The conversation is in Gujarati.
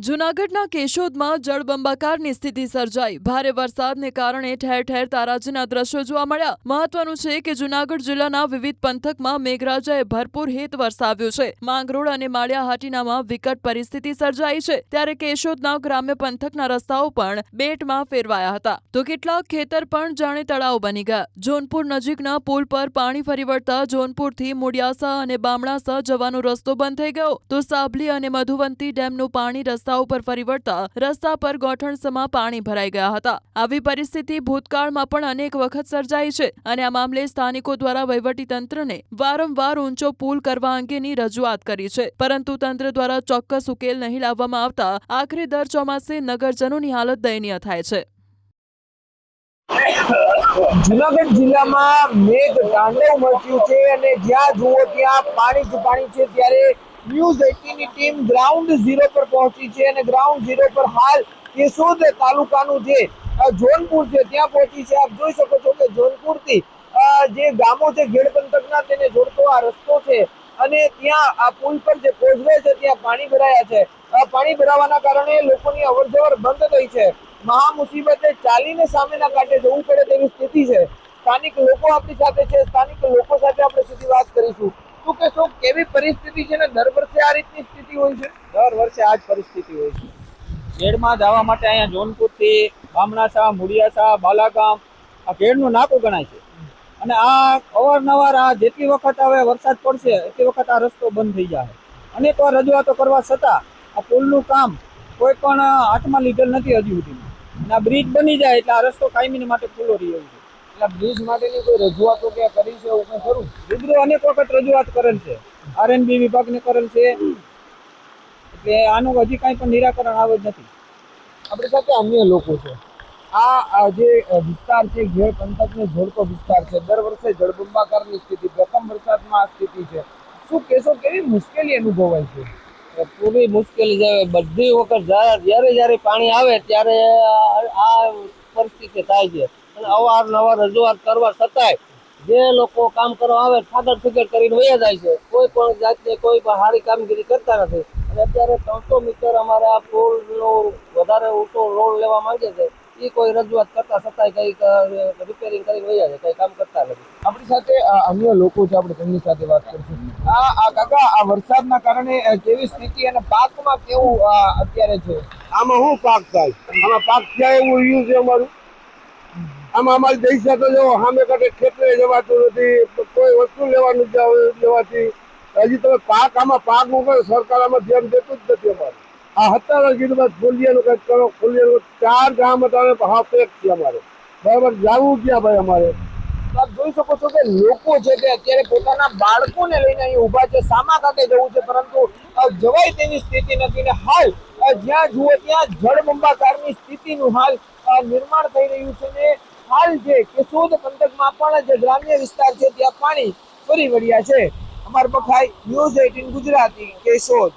જૂનાગઢના કેશોદમાં જળબંબાકારની સ્થિતિ સર્જાઈ। ભારે વરસાદને કારણે ઠેર ઠેર તારાજીના દ્રશ્યો જોવા મળ્યા। મહત્વનું છે કે જૂનાગઢ જિલ્લાના વિવિધ પંથકમાં મેઘરાજાએ ભરપૂર હેત વરસાવ્યો છે। માંગરોળ અને માળિયાહાટીનામાં વિકટ પરિસ્થિતિ સર્જાઈ છે, ત્યારે કેશોદના ગ્રામ્ય પંથકના રસ્તાઓ પણ બેટમાં ફેરવાયા હતા, તો કેટલાક ખેતર પણ જાણે તળાવ બની ગયા। જોનપુર નજીકના પુલ પર પાણી ફરી વળતા જોનપુરથી મુડિયાસા અને બામણાસા જવાનો રસ્તો બંધ થઈ ગયો, તો સાબલી અને મધુવંતી ડેમનું પાણી રસ્તા ઉપર ફરી વળતા રસ્તા પર ગોઠણસમાં પાણી ભરાઈ ગયા હતા। આવી પરિસ્થિતિ ભૂતકાળમાં પણ અનેક વખત સર્જાઈ છે અને આ મામલે સ્થાનિકો દ્વારા વહીવટીતંત્રને વારંવાર ઊંચો પુલ કરવા અંગેની રજૂઆત કરી છે, પરંતુ તંત્ર દ્વારા ચોક્કસ ઉકેલ નહીં લાવવામાં આવતા આખરે દર ચોમાસે નગરજનોની હાલત દયનીય થાય છે। જૂનાગઢ જિલ્લામાં મેઘ તાંડવ મચ્યું છે અને જ્યાં જુઓ ત્યાં પાણી જ પાણી છે, ત્યારે ન્યૂઝ 18 ની ટીમ ગ્રાઉન્ડ ઝીરો પર પહોંચી છે અને ગ્રાઉન્ડ ઝીરો પર હાલ કેશોદ તાલુકાનું જે જોનપુર છે ત્યાં પહોંચી છે। આપ જોઈ શકો છો કે જોનપુરથી જે ગામો છે ઘેડ પંથકના તેને જોડતો આ રસ્તો છે અને ત્યાં આ પુલ પર જે કોઝવે છે ત્યાં પાણી ભરાયા છે। પાણી ભરાવાના કારણે લોકોની અવરજવર બંધ થઈ છે। મહા મુસીબતે ચાલીને સામેના કાંઠે જવું પડે તેવી સ્થિતિ છે। સ્થાનિક લોકો આપણી સાથે છે, સ્થાનિક લોકો સાથે આપણે સીધી વાત કરીશું। શું કહેશો, કેવી પરિસ્થિતિ છે ને દર વર્ષે આ રીતની સ્થિતિ હોય છે? દર વર્ષે આ જ પરિસ્થિતિ હોય છે। ખેડમાં જવા માટે અહીંયા જોનપુરથી બામણાસા, મુડિયાસા, બાલાગામ આ ખેડનું નાકું ગણાય છે અને આ અવારનવાર આ જેટલી વખત હવે વરસાદ પડશે એટલી વખત આ રસ્તો બંધ થઈ જાય। અનેક વાર રજૂઆતો કરવા છતાં આ પુલનું કામ કોઈ પણ હાથમાં લીધેલ નથી હજી સુધીમાં, અને આ બ્રિજ બની જાય એટલે આ રસ્તો કાયમી માટે ખુલ્લો રહી છે। એટલે બ્રિજ માટેની કોઈ રજૂઆતો કે કરી છે એવું કંઈ ખરું? રૂબરૂ અનેક વખત રજૂઆત કરેલ છે, આરએનબી વિભાગને કરેલ છે, એટલે આનું હજી કાંઈ પણ નિરાકરણ આવે જ નથી। આપણી સાથે અન્ય લોકો છે। આ જે વિસ્તાર છે ઘેડ પંથકને જોડતો વિસ્તાર છે, દર વર્ષે જળબંબાકારની સ્થિતિ, પ્રથમ વરસાદમાં આ સ્થિતિ છે। શું કહેશો, કેવી મુશ્કેલી અનુભવાય છે? પૂરી મુશ્કેલી છે। બધી વખત જ્યારે પાણી આવે ત્યારે આ પરિસ્થિતિ થાય છે અને અવારનવાર રજૂઆત કરવા છતાંય જે લોકો કામ કરવા આવે ઠાકર ઠુકર કરીને વયા જાય છે। કોઈ પણ જાતની કોઈ પણ સારી કામગીરી કરતા નથી અને અત્યારે 300 મીટર અમારે આ પુલનો વધારે ઊંચો રોડ લેવા માંગે છે, એ કોઈ રજૂઆત કરતા છતાંય કંઈક રિપેરિંગ કરીને વયા જાય, કંઈ કામ કરતા નથી। આપણી સાથે અન્ય લોકો છે, આપણે તેમની સાથે વાત કરીશું। કાકા, આ વરસાદના કારણે કેવી સ્થિતિ અને પાકમાં કેવું અત્યારે છે? આમાં શું પાક થાય? આમાં પાક થાય એવું રહ્યું છે અમારું। આમાં અમારી પૈસા તો જો સામે કાંઠે ખેતરે જવાતું નથી, કોઈ વસ્તુ લેવાનું લેવાથી હજી તમે પાક આમાં પાક ઉપર સરકાર આમાં ધ્યાન દેતું જ નથી અમારે। આ 17 કીધું ફોલિયાનું કંઈક કરો, ફોલિયાનું 4 ગામ હતા હા પેક છે અમારે, બરાબર, જવું ક્યાં ભાઈ અમારે? આપ જોઈ શકો છો કે લોકો છે તે અત્યારે પોતાના બાળકોને લઈને અહીં ઊભા છે, સામા કાંઠે જવું છે પરંતુ જવાય તેવી સ્થિતિ નથી ને હાલ જ્યાં જુઓ ત્યાં જળબંબાકારની સ્થિતિનું હાલ નિર્માણ થઈ રહ્યું છે ને હાલ જે કેશોદ પંથકમાં પણ જે ગ્રામ્ય વિસ્તાર છે ત્યાં પાણી ફરી વળ્યા છે। અમર બખાઈ, ન્યૂઝ 18 ગુજરાતી, કેશોદ।